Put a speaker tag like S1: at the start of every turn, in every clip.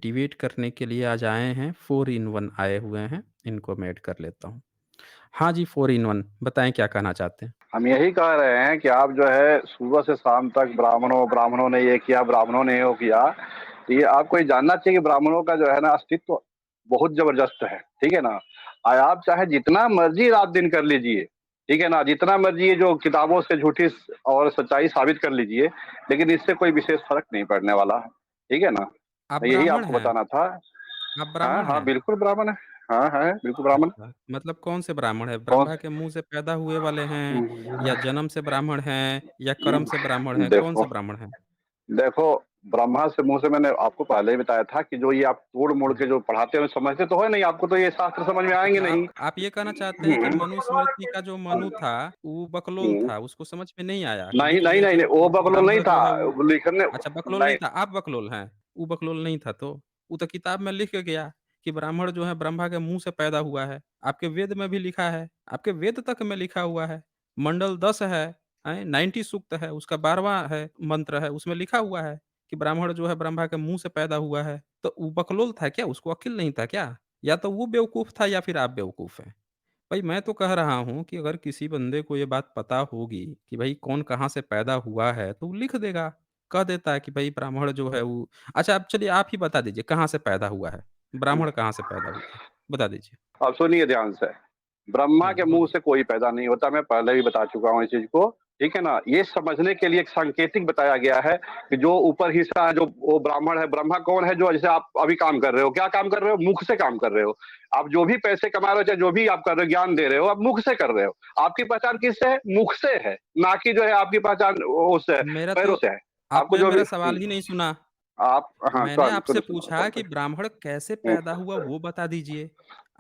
S1: Debate करने के लिए आज आए हैं, 4 इन 1 आए हुए हैं, इनको मैं ऐड कर लेता हूँ। हाँ जी, 4 इन 1 बताएँ क्या कहना चाहते हैं?
S2: हम यही कह रहे हैं कि आप जो है सुबह से शाम तक ब्राह्मणों ने ये किया, ब्राह्मणों ने वो किया। ये आपको ये जानना चाहिए कि ब्राह्मणों का जो है ना अस्तित्व बहुत ज़बरदस्त है, ठीक है ना? आप चाहे जितना मर्ज़ी रात-दिन कर लीजिए, ठीक है ना? जितना मर्ज़ी ये जो किताबों से झूठी और सच्चाई साबित कर लीजिए, लेकिन इससे कोई विशेष फ़र्क नहीं पड़ने वाला है, ठीक है ना?
S1: आप
S2: यही
S1: ब्राह्मण
S2: आपको
S1: हैं?
S2: बताना था।
S1: आप
S2: हाँ,
S1: ब्राह्मण
S2: हाँ,
S1: हैं?
S2: बिल्कुल ब्राह्मण है। हाँ, है, बिल्कुल ब्राह्मण।
S1: अच्छा, मतलब कौन से ब्राह्मण हैं?
S2: कौन
S1: ब्रह्मा के मुँह से पैदा हुए वाले हैं या
S2: से
S1: जन्म से ब्राह्मण हैं या कर्म से ब्राह्मण हैं? कौन
S2: देखो
S1: से ब्राह्मण हैं?
S2: देखो, ब्रह्मा से मुँह से मैंने आपको पहले ही बताया था कि जो ये आप तोड़-मोड़
S1: हुँ।
S2: के जो पढ़ाते हो, समझते तो है नहीं, आपको तो ये शास्त्र समझ में आएँगे
S1: अच्छा,
S2: नहीं।
S1: आप ये कहना चाहते हैं कि
S2: हुँ।
S1: मनुस्मृति का जो मनु था, वो बकलोल
S2: हुँ।
S1: था, उसको समझ में नहीं आया कि
S2: नहीं,
S1: जो
S2: नहीं,
S1: ये
S2: नहीं, नहीं,
S1: जो
S2: वो बकलोल नहीं
S1: ब्राह्मण
S2: था।
S1: जो है वो
S2: वो लिखने
S1: अच्छा बकलोल नहीं
S2: नहीं।
S1: था, आप बकलोल हैं। वो बकलोल नहीं था तो? वो तो किताब में लिख के गया कि ब्राह्मण जो है ब्रह्मा के मुँह से पैदा हुआ है। आपके वेद में भी लिखा है, आपके वेद तक में लिखा हुआ है। मंडल 10 है, हैं? 90 सूक्त है, उसका 12वाँ है मंत्र है, उसमें लिखा हुआ है कि ब्राह्मण जो है ब्रह्मा के मुँह से पैदा हुआ है। तो वो बकलोल था क्या? उसको अक्ल नहीं था क्या? या तो वो बेवकूफ़ था या फिर आप बेवकूफ़ हैं। भाई मैं तो कह रहा हूँ कि अगर किसी बंदे को ये बात पता होगी कि भाई कौन कहाँ से पैदा हुआ है, तो वो लिख देगा। कह देता है कि भाई ब्राह्मण जो है वो अच्छा अब चलिए आप ही बता दीजिए कहाँ से पैदा हुआ है? ब्राह्मण कहाँ से पैदा हुआ है? बता दीजिए।
S2: अब सुनिए ध्यान से, ब्रह्मा के मुँह
S1: बोलिए।
S2: से कोई पैदा नहीं होता, मैं पहले भी बता चुका हूँ इस चीज़ को, ठीक है ना? ये समझने के लिए एक सांकेतिक बताया गया है कि जो ऊपर हिस्सा है, जो वो ब्राह्मण है, ब्रह्मा कौन है? जो जैसे आप अभी काम कर रहे हो, क्या काम कर रहे हो? मुख से काम कर रहे हो। आप जो भी पैसे कमा रहे हो, चाहे जो भी आप कर रहे हो, ज्ञान दे रहे हो, आप मुख से कर रहे हो। आपकी पहचान किससे है? मुख से है, ना कि जो है आपकी पहचान वो उससे है,
S1: मेरा तो
S2: पैरों से है। आपको
S1: आपने
S2: जो भी
S1: मेरा सवाल ही नहीं सुना।
S2: आप हाँ,
S1: मैंने आपसे
S2: सुनो
S1: पूछा कि ब्राह्मण कैसे पैदा हुआ वो बता दीजिए।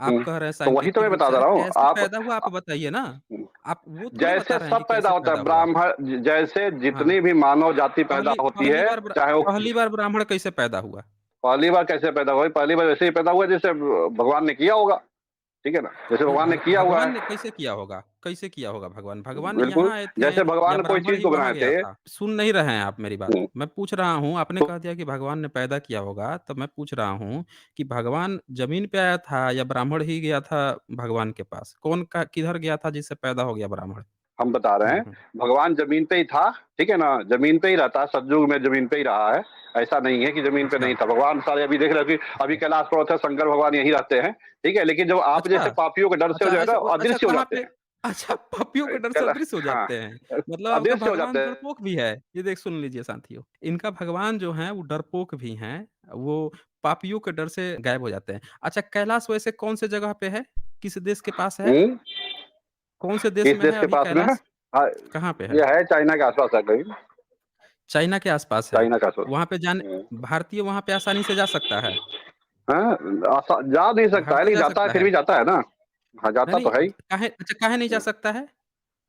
S1: आप कह रहे हैं
S2: तो वही तो
S1: सांकेतिक
S2: मैं
S1: रूप
S2: बता
S1: से,
S2: दे
S1: अरे
S2: रहा हूँ।
S1: कैसे पैदा हुआ आप बताइए ना?
S2: हुँ,
S1: आप वो थोड़ी बता
S2: जैसे
S1: रहे हैं कि
S2: सब पैदा
S1: कैसे
S2: होता
S1: पैदा
S2: है
S1: हुआ।
S2: जैसे
S1: हाँ।
S2: जितनी भी मानव जाति पैदा
S1: पहली
S2: होती
S1: पहली
S2: है,
S1: बार
S2: चाहे वो
S1: पहली बार ब्राह्मण कैसे पैदा हुआ?
S2: पहली बार कैसे पैदा हुआ? पहली बार वैसे ही पैदा हुआ जैसे भगवान ने किया होगा, ठीक है ना? जैसे
S1: नहीं
S2: भगवान ने किया हुआ
S1: भगवान
S2: है।
S1: ने कैसे किया होगा? कैसे किया होगा भगवान? भगवान
S2: बिल्कुल,
S1: यहाँ आए थे
S2: जैसे
S1: या
S2: भगवान कोई
S1: ब्राह्मण
S2: चीज़
S1: ही
S2: को
S1: वहाँ
S2: बनाए
S1: गया
S2: थे।
S1: था? सुन नहीं रहे हैं आप मेरी बात।
S2: हुँ,
S1: मैं पूछ रहा हूँ, आपने
S2: तो
S1: कह दिया कि भगवान ने पैदा किया होगा, तो मैं पूछ रहा हूँ कि भगवान ज़मीन पे आया था या ब्राह्मण ही गया था भगवान के पास? कौन का किधर गया था जिससे पैदा हो गया ब्राह्मण?
S2: हम बता रहे
S1: हुँ,
S2: हैं,
S1: हुँ।
S2: भगवान ज़मीन पे ही था, ठीक है ना? ज़मीन पे ही रहता है, सतयुग में ज़मीन पे ही रहा है। ऐसा नहीं है कि ज़मीन पे
S1: अच्छा,
S2: नहीं था। भगवान सारे अभी देख रहे हो कि अभी
S1: अच्छा।
S2: कैलाश पर्वत है, शंकर भगवान यहीं रहते हैं, ठीक है? लेकिन जब आप
S1: अच्छा,
S2: जैसे पापियों के डर से
S1: अच्छा
S2: जो है ना
S1: ऐसा अच्छा
S2: अदृश्य हो
S1: कहाँ
S2: जाते
S1: पे
S2: हैं।
S1: अच्छा पपियों के डर से
S2: कैला
S1: अदृश्य हो
S2: हाँ,
S1: जाते हैं। मतलब आपका
S2: अदृश्य हो जाते
S1: भगवान
S2: हैं।
S1: डरपोक भी है। ये देख सुन लीजिए साथियों, इनका भगवान जो है वो डरपोक भी हैं, वो पापियों के डर से गायब हो जाते हैं। अच्छा कैलाश वैसे कौन से जगह पे है? किस देश के पास है?
S2: हुँ,
S1: कौन से देश
S2: किस
S1: में
S2: देश
S1: है
S2: के
S1: अभी
S2: पास में है?
S1: कैलाश?
S2: हाँ,
S1: कहाँ पे है?
S2: ये है चाइना के आस-पास है कहीं,
S1: चाइना के आस-पास है।
S2: चाइना के आस-पास।
S1: वहाँ पे जाने
S2: हुँ।
S1: भारतीय वहाँ पे आसानी से जा सकता है?
S2: हाँ, जा नहीं सकता है,
S1: भारतीय
S2: लेकिन
S1: जा
S2: जाता है,
S1: सकता
S2: फिर
S1: है?
S2: भी जाता है ना। हाँ,
S1: नहीं,
S2: जाता
S1: नहीं
S2: तो है ही।
S1: काहे नहीं जा
S2: हुँ,
S1: सकता है?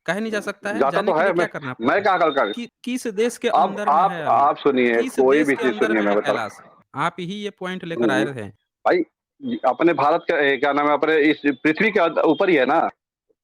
S1: काहे नहीं जा सकता है?
S2: जाता
S1: जाने
S2: तो
S1: के लिए
S2: है,
S1: क्या करना
S2: मैं
S1: पड़ता है?
S2: कहाँ कल
S1: किस देश के
S2: अब
S1: अंदर में है अभी?
S2: आप सुनिए,
S1: किस
S2: कोई
S1: देश
S2: भी
S1: के
S2: चीज़
S1: अंदर
S2: सुनिए
S1: में
S2: मैं
S1: है
S2: बता
S1: कैलाश? आप ही ये पॉइंट लेकर आए
S2: हुँ,
S1: थे।
S2: भाई अपने भारत का क्या नाम है, अपने इस पृथ्वी के ऊपर ही है ना,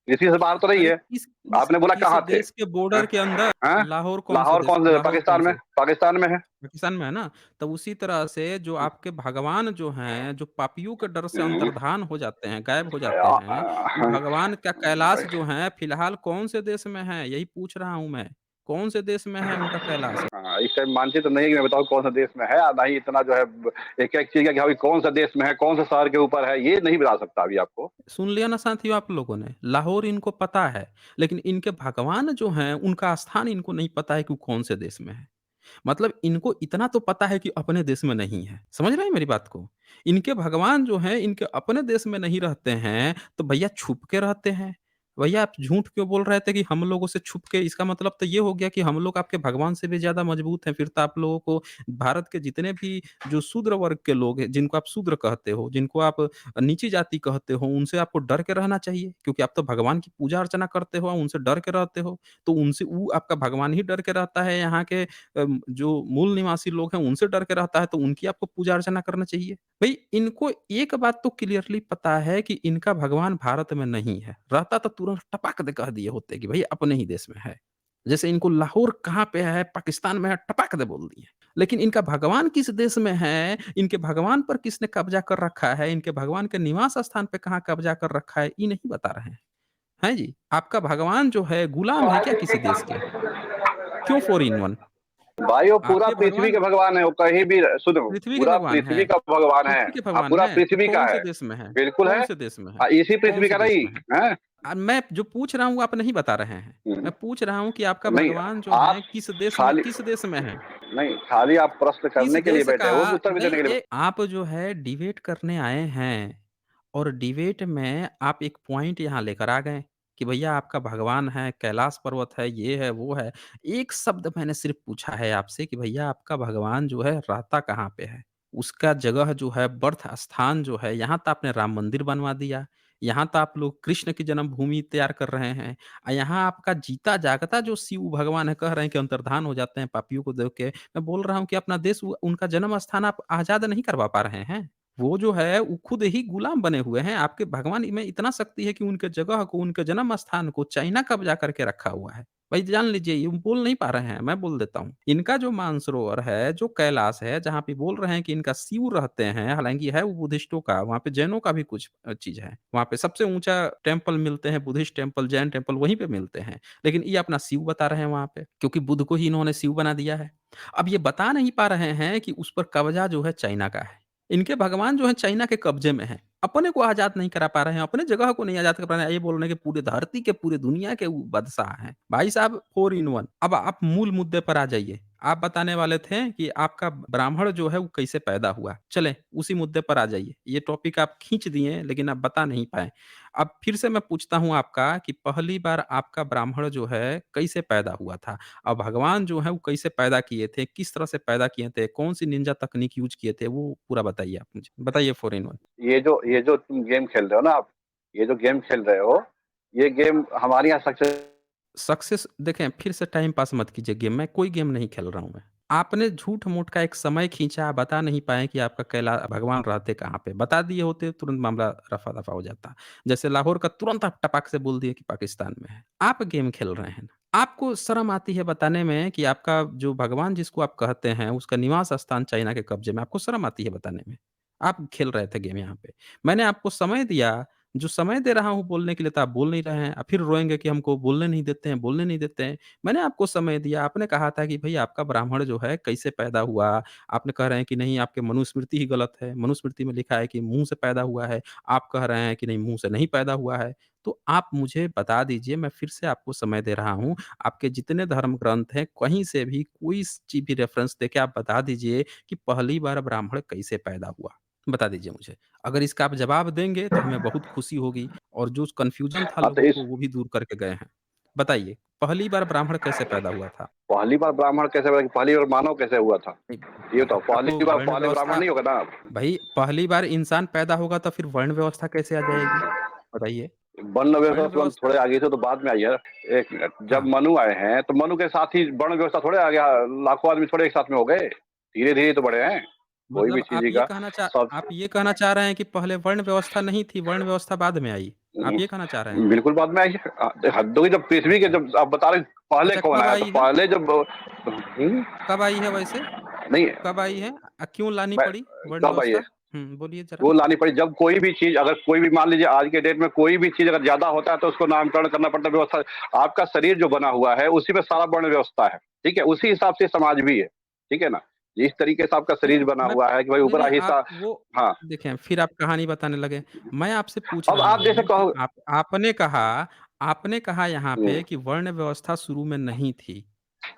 S2: पृथ्वी से बाहर तो नहीं
S1: अरे
S2: है।
S1: किस किस
S2: आपने बोला
S1: किस
S2: कहाँ थे?
S1: देश के
S2: हैं?
S1: बॉर्डर के अंदर?
S2: हैं?
S1: लाहौर कौन से
S2: लाहौर
S1: देश
S2: कौन से
S1: लाहौर कौन
S2: पाकिस्तान में?
S1: से?
S2: पाकिस्तान में है।
S1: पाकिस्तान में है ना? तो उसी तरह से जो आपके भगवान जो हैं, जो पापियों के डर से
S2: हुँ,
S1: अंतर्धान हो जाते हैं, गायब हो जाते हैं, वो
S2: हाँ,
S1: भगवान का कैलाश जो है फिलहाल कौन से देश में है? यही पूछ रहा हूँ मैं। कौन से देश में है उनका कैलाश?
S2: हाँ, इस टाइम मानचित्र नहीं है कि मैं बताऊँ कौन-सा देश में है, ना ही इतना जो है एक-एक चीज़ का कि हाँ, कौन-सा देश में है, कौन-से शहर के ऊपर है, ये नहीं बता सकता अभी आपको।
S1: सुन लिया ना साथियों आप लोगों ने, लाहौर इनको पता है, लेकिन इनके भगवान जो हैं, उनका स्थान इनको नहीं पता है कि वो कौन से देश में है। मतलब इनको इतना तो पता है कि अपने देश में नहीं है। समझ रहे हैं मेरी बात को? इनके भगवान जो हैं, इनके अपने देश में नहीं रहते हैं, तो भैया छुप के रहते हैं। भैया आप झूठ क्यों बोल रहे थे कि हम लोगों से छुप के इसका मतलब तो ये हो गया कि हम लोग आपके भगवान से भी ज़्यादा मजबूत हैं। फिर तो आप लोगों को भारत के जितने भी जो शूद्र वर्ग के लोग हैं, जिनको आप शूद्र कहते हो, जिनको आप नीची जाति कहते हो, उनसे आपको डर के रहना चाहिए क्योंकि आप तो भगवान की पूजा-अर्चना करते हो, उनसे डर के रहते हो। तो उनसे वो आपका भगवान ही डर के रहता है यहाँ के जो मूल निवासी लोग हैं उनसे डर के रहता है तो उनकी आपको पूजा अर्चना करना चाहिए। भई इनको एक बात तो क्लियरली पता है कि इनका भगवान भारत में नहीं है। रहता तो तुरंत टपाक दे कह दिए होते कि भई अपने ही देश में है। जैसे इनको लाहौर कहाँ पे है, पाकिस्तान में है, टपाक दे बोल दिए। लेकिन इनका भगवान किस देश में है, इनके भगवान पर किसने कब्ज़ा कर रखा है, इनके भगवान के निवास स्थान पे कहाँ कब्ज़ा कर रखा है, ये नहीं बता रहे हैं। हैं जी? आपका भगवान जो है गुलाम है क्या किसी देश के? क्यों 4 इन 1?
S2: भाई वो पूरा
S1: आपके
S2: पृथ्वी
S1: भगवान
S2: का भगवान है, वो कहीं भी सुनो,
S1: पृथ्वी के
S2: पूरा
S1: भगवान हैं।
S2: पृथ्वी का भगवान है।
S1: पृथ्वी के
S2: हाँ,
S1: भगवान
S2: पूरा
S1: हैं, तो
S2: पृथ्वी का
S1: कौन-से
S2: है।
S1: देश में है?
S2: बिल्कुल है।
S1: कौन-से देश में है?
S2: इसी पृथ्वी
S1: कौन-से
S2: का
S1: देश
S2: नहीं,
S1: में है?
S2: हैं?
S1: मैं जो पूछ रहा हूँ आप नहीं बता रहे हैं।
S2: हुँ।
S1: मैं पूछ रहा हूँ कि आपका
S2: नहीं,
S1: भगवान जो
S2: आप
S1: है
S2: खाली
S1: किस देश में है?
S2: नहीं, खाली आप प्रश्न
S1: किस
S2: करने के लिए
S1: देश
S2: बैठे
S1: का
S2: हो कि उत्तर भी
S1: नहीं
S2: देने के लिए।
S1: ए आप जो है डिबेट करने आए हैं और डिबेट में आप एक पॉइंट यहाँ लेकर आ गए कि भैया आपका भगवान है, कैलाश पर्वत है, ये है, वो है। एक शब्द मैंने सिर्फ़ पूछा है आपसे कि भैया आपका भगवान जो है रहता कहाँ पे है? उसका जगह जो है बर्थ स्थान जो है यहाँ तो आपने राम मंदिर बनवा दिया, यहाँ तो आप लोग कृष्ण की जन्मभूमि तैयार कर रहे हैं। यहाँ आपका जीता जागता जो शिव भगवान है कह रहे हैं कि अंतर्धान हो जाते हैं पापियों को देख के। मैं बोल रहा हूँ कि अपना देश उनका जन्म स्थान आप आज़ाद नहीं करवा पा रहे हैं। वो जो है वो खुद ही गुलाम बने हुए हैं। आपके भगवान में इतना शक्ति है कि उनके जगह को, उनके जन्म स्थान को चाइना कब्ज़ा करके रखा हुआ है। भाई जान लीजिए ये बोल नहीं पा रहे हैं, मैं बोल देता हूँ। इनका जो मानसरोवर है, जो कैलाश है, जहाँ पे बोल रहे हैं कि इनका शिव रहते हैं, हालाँकि है वो बुद्धिस्टों का, वहाँ पे जैनों का भी कुछ चीज़ है। वहाँ पे सबसे ऊँचा टेम्पल मिलते हैं, बुद्धिस्ट टेम्पल, जैन टेम्पल वहीं पे मिलते हैं। लेकिन ये अपना शिव बता रहे हैं वहाँ पे, क्योंकि बुद्ध को ही इन्होंने शिव बना दिया है। अब ये बता नहीं पा रहे हैं कि उस पर कब्ज़ा जो है चाइना का है। इनके भगवान जो है चाइना के कब्ज़े में हैं। अपने को आज़ाद नहीं करा पा रहे हैं, अपने जगह को नहीं आज़ाद कर पा रहे हैं। ये बोल रहे हैं कि पूरे धरती के, पूरे दुनिया के वो बादशाह हैं। भाई साहब 4 इन 1। अब आप मूल मुद्दे पर आ जाइए। आप बताने वाले थे कि आपका ब्राह्मण जो है वो कैसे पैदा हुआ। चलें उसी मुद्दे पर आ जाइए। ये टॉपिक आप खींच दिए लेकिन आप बता नहीं पाए। अब फिर से मैं पूछता हूँ आपका कि पहली बार आपका ब्राह्मण जो है कैसे पैदा हुआ था? और भगवान जो है वो कैसे पैदा किए थे? किस तरह से पैदा किए थे? कौन-सी निंजा तकनीक यूज़ किए थे? वो पूरा बताइए आप मुझे। बताइए 4 इन 1।
S2: ये जो तुम गेम खेल रहे हो ना आप, ये जो गेम खेल रहे हो, ये गेम हमारे यहाँ सक्सेस।
S1: सक्सेस देखें फिर से टाइम पास मत कीजिए गेम में, कोई गेम नहीं खेल रहा हूँ मैं। आपने झूठ-मूठ का एक समय खींचा, बता नहीं पाए कि आपका भगवान रहते कहाँ पे। बता दिए होते तुरंत मामला रफ़ा-दफ़ा हो जाता। जैसे लाहौर का तुरंत आप टपाक से बोल दिए कि पाकिस्तान में है। आप गेम खेल रहे हैं ना। आपको शर्म आती है बताने में कि आपका जो भगवान जिसको आप कहते हैं उसका निवास स्थान चाइना के कब्ज़े में, आपको शर्म आती है बताने में। आप खेल रहे थे गेम यहाँ पे। मैंने आपको समय दिया, जो समय दे रहा हूँ बोलने के लिए तो आप बोल नहीं रहे हैं। फिर रोएँगे कि हमको बोलने नहीं देते हैं, बोलने नहीं देते हैं। मैंने आपको समय दिया, आपने कहा था कि भई आपका ब्राह्मण जो है कैसे पैदा हुआ? आपने कह रहे हैं कि नहीं आपके मनुस्मृति ही गलत है। मनुस्मृति में लिखा है कि मुँह से पैदा हुआ है। आप कह रहे हैं कि नहीं मुँह से नहीं पैदा हुआ है। तो आप मुझे बता दीजिए, मैं फिर से आपको समय दे रहा हूँ। आपके जितने धर्म ग्रंथ हैं, कहीं से भी कोई चीज़ भी रेफ़रेंस देके आप बता दीजिए कि पहली बार ब्राह्मण कैसे पैदा हुआ? बता दीजिए मुझे। अगर इसका आप जवाब देंगे तो हमें बहुत खुशी होगी और जो कन्फ्यूज़न था
S2: हाँ, तो
S1: लोगों
S2: इस
S1: को वो भी दूर करके गए हैं। बताइए, पहली बार ब्राह्मण कैसे पैदा हुआ था?
S2: पहली बार ब्राह्मण कैसे बना, पहली बार मानव कैसे हुआ था?
S1: नहीं,
S2: ये बताओ,
S1: ब्राह्मण तो
S2: पहली बार
S1: वर्ण
S2: पहले ब्राह्मण
S1: व्यवस्था
S2: नहीं होगा ना आप?
S1: भई पहली बार इंसान पैदा होगा तो फिर वर्ण व्यवस्था कैसे आ जाएगी? बताइए।
S2: वर्ण व्यवस्था
S1: वर्ण
S2: तुरंत
S1: व्यवस्था
S2: थोड़े आ गई थी, तो बाद में आई है। 1 मिनट, जब
S1: हाँ,
S2: मनु आए हैं, तो मनु के साथ ही वर्ण व्यवस्था थोड़े आ गया, लाखों आदमी थोड़े एक साथ में हो गए। धीरे-धीरे तो बढ़े हैं, कोई भी
S1: मतलब
S2: चीज़ का सब।
S1: आप ये कहना चाह रहे हैं कि पहले वर्ण व्यवस्था नहीं थी, वर्ण व्यवस्था बाद में आई। आप ये कहना चाह रहे हैं?
S2: बिल्कुल बाद में आई है। हद हो गई, जब पृथ्वी के,
S1: अच्छा,
S2: जब आप बता रहे हैं पहले
S1: अच्छा
S2: कौन
S1: कब
S2: आया, तो
S1: आई है?
S2: पहले जब
S1: कब आई है वैसे?
S2: नहीं,
S1: कब आई है? क्यों लानी
S2: मैं
S1: पड़ी वर्ण
S2: कब आई है?
S1: व्यवस्था? बोलिए ज़रा।
S2: वो लानी पड़ी जब कोई भी चीज़, अगर कोई भी मान लीजिए आज के डेट में कोई भी चीज़ अगर ज़्यादा होता है तो उसको नामकरण करना पड़ता है, व्यवस्था। आपका शरीर जो बना हुआ है उसी में सारा वर्ण व्यवस्था है, ठीक है? उसी हिसाब से समाज भी है, ठीक है ना? जिस तरीके से आपका
S1: नहीं,
S2: शरीर बना
S1: मैं
S2: हुआ है कि भाई
S1: नहीं,
S2: ऊपरा
S1: नहीं
S2: हिस्सा।
S1: आप वो
S2: हाँ,
S1: देखें फिर आप कहानी बताने लगे। मैं आपसे पूछ
S2: अब
S1: रहा
S2: आप जैसे
S1: हूँ कि
S2: कहो।
S1: आपने कहा यहाँ
S2: हुँ,
S1: पे कि वर्ण व्यवस्था शुरू में नहीं थी।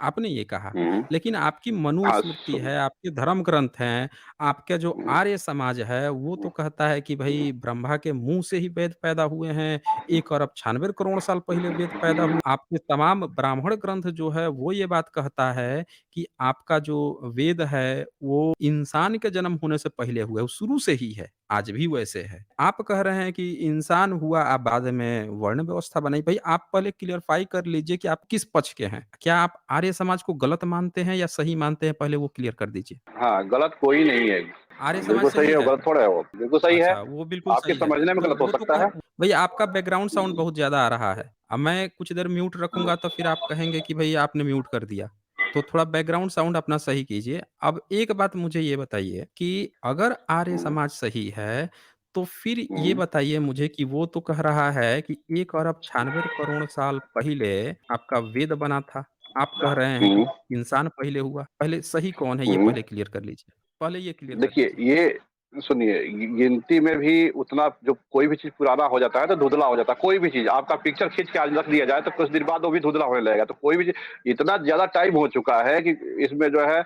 S1: आपने ये कहा।
S2: हुँ,
S1: लेकिन आपकी
S2: हाँ,
S1: मनुस्मृति है, आपके धर्म ग्रंथ हैं, आपका जो
S2: हुँ,
S1: आर्य समाज है, वो तो कहता है कि भई ब्रह्मा के मुँह से ही वेद पैदा हुए हैं। 1 अरब 96 करोड़ साल पहले वेद पैदा हुए। आपके तमाम ब्राह्मण ग्रंथ जो है, वो ये बात कहता है कि आपका जो वेद है, वो इंसान के जन्म होने से पहले हुआ है, वो शुरू से ही है, आज भी वैसे है। आप कह रहे हैं कि इंसान हुआ बाद में वर्ण व्यवस्था बनाई। भई आप पहले क्लियरफाई कर लीजिए कि आप किस पक्ष के हैं? क्या आप आर्य समाज को गलत मानते हैं या सही मानते हैं? पहले वो क्लियर कर दीजिए।
S2: हाँ, गलत कोई नहीं है।
S1: आर्य समाज
S2: बिल्कुल सही
S1: सही
S2: है, वो
S1: है?
S2: गलत थोड़ा है वो, बिल्कुल सही है।
S1: अच्छा, वो बिल्कुल
S2: आपके
S1: सही है।
S2: समझने में
S1: तो
S2: गलत हो
S1: वो तो
S2: सकता
S1: कह
S2: है।
S1: भई आपका बैकग्राउंड साउंड बहुत ज़्यादा आ रहा है। अब मैं कुछ देर म्यूट रखूँगा तो फिर आप कहेंगे कि भई आपने म्यूट कर दिया। तो थोड़ा बैकग्राउंड साउंड अपना सही कीजिए। अब एक बात मुझे ये बताइए कि अगर आर्य
S2: हुँ,
S1: समाज सही है, तो फिर ये
S2: हुँ,
S1: बताइए मुझे कि वो तो कह रहा है कि 1 अरब 96 करोड़ साल पहले आपका वेद बना था। आप कह रहे हैं कि
S2: हुँ,
S1: इंसान पहले हुआ। पहले सही कौन है ये
S2: हुँ।
S1: पहले क्लियर कर लीजिए। पहले ये क्लियर कर
S2: देखिए,
S1: लीजिए।
S2: ये सुनिए, गिनती में भी उतना जो कोई भी चीज़ पुराना हो जाता है तो धुंधला हो जाता है, कोई भी चीज़। आपका पिक्चर खींच के आज रख दिया जाए तो कुछ दिन बाद वो भी धुंधला होने लगेगा। तो कोई भी चीज़ इतना ज़्यादा टाइम हो चुका है कि इसमें जो है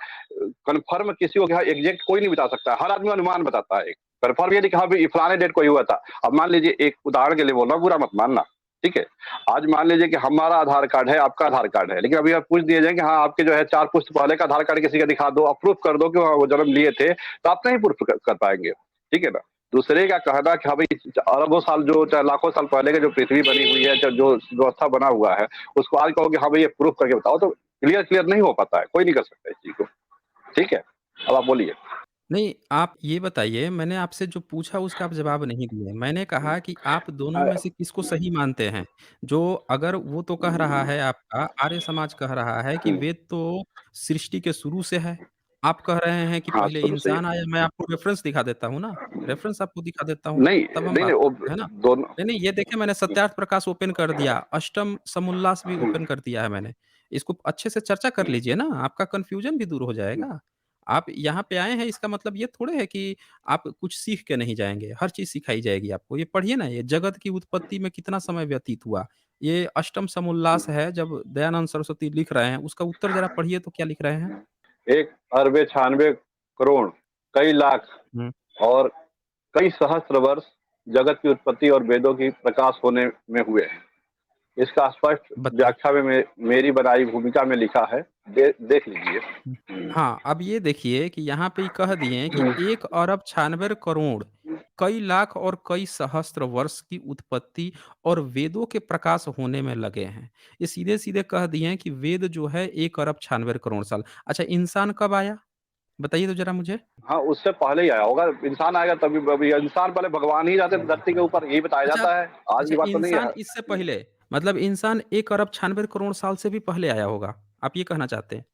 S2: कन्फर्म किसी को क्या एग्ज़ैक्ट कोई नहीं बता सकता है। हर आदमी अनुमान बताता है। कन्फर्म ये नहीं कि हाँ, भई फलाने डेट को ये हुआ था। अब मान लीजिए एक उदाहरण के लिए बोल रहा हूँ, बुरा मत मानना, ठीक है? आज मान लीजिए कि हमारा आधार कार्ड है, आपका आधार कार्ड है, लेकिन अभी आप पूछ दिए जाए कि हाँ, आपके जो है 4 पुश्त पहले का आधार कार्ड किसी का दिखा दो, आप प्रूफ कर दो कि हाँ, वो जन्म लिए थे, तो आप नहीं प्रूफ कर पाएँगे, ठीक है ना? दूसरे का कहना कि हाँ भाई अरबों साल जो चाहे लाखों साल पहले की जो पृथ्वी बनी हुई है, जो व्यवस्था बना हुआ है, उसको आज कहोगे हाँ भाई ये प्रूफ करके बताओ, तो क्लियर नहीं हो पाता है, कोई नहीं कर सकता इस चीज़ को, ठीक है? अब आप बोलिए।
S1: नहीं, आप ये बताइए मैंने आपसे जो पूछा उसका आप जवाब नहीं दिए। मैंने कहा कि आप दोनों
S2: अ,
S1: में से किसको सही मानते हैं? जो अगर वो तो कह रहा है आपका आर्य समाज कह रहा है कि
S2: हुँ,
S1: वेद तो सृष्टि के शुरू से है। आप कह रहे हैं कि
S2: हाँ,
S1: पहले
S2: शुरू से ही
S1: इंसान आया, मैं आपको रेफ़रेंस दिखा देता हूँ ना, रेफ़रेंस आपको दिखा देता हूँ,
S2: नहीं,
S1: तब हम
S2: नहीं,
S1: बात
S2: नहीं वो
S1: करते हैं ना।
S2: दोनों
S1: नहीं, नहीं, ये देखिए मैंने सत्यार्थ प्रकाश ओपन कर दिया, अष्टम समुल्लास भी
S2: हुँ,
S1: ओपन कर दिया है मैंने। इसको अच्छे से चर्चा कर
S2: हुँ,
S1: लीजिए ना, आपका कन्फ्यूज़न भी दूर हो
S2: हुँ।
S1: जाएगा। आप यहाँ पे आए हैं इसका मतलब ये थोड़े है कि आप कुछ सीख के नहीं जाएँगे, हर चीज़ सिखाई जाएगी आपको। ये पढ़िए ना, ये जगत की उत्पत्ति में कितना समय व्यतीत हुआ। ये अष्टम समुल्लास है जब दयानंद सरस्वती लिख रहे हैं, उसका उत्तर ज़रा पढ़िए तो क्या लिख रहे हैं?
S2: 1 अरबे 96 करोड़, कई लाख
S1: हुँ,
S2: और कई सहस्त्र वर्ष जगत की उत्पत्ति और वेदों की प्रकाश होने में हुए हैं। इसका स्पष्ट
S1: बताइए।
S2: व्याख्या में मेरी बनाई भूमिका में लिखा है। देख लीजिए।
S1: हुँ।
S2: हुँ,
S1: हाँ, अब ये देखिए कि यहाँ पे ये कह दिए कि 1 अरब 96 करोड़, कई लाख और कई सहस्त्र वर्ष की उत्पत्ति और वेदों के प्रकाश होने में लगे हैं। ये सीधे-सीधे कह दिए हैं कि वेद जो है 1 अरब 96 करोड़ साल। अच्छा इंसान कब आया? बताइए तो ज़रा मुझे?
S2: हाँ, उससे पहले ही आया होगा। इंसान आएगा तभी अभी इंसान पहले भगवान ही रहते थे धरती के ऊपर, यही बताया
S1: अच्छा
S2: जाता है। आज
S1: अच्छा
S2: की बात तो नहीं है।
S1: इंसान इससे पहले मतलब इंसान 1 अरब 96 करोड़ साल से भी पहले आया होगा। आप ये कहना चाहते हैं?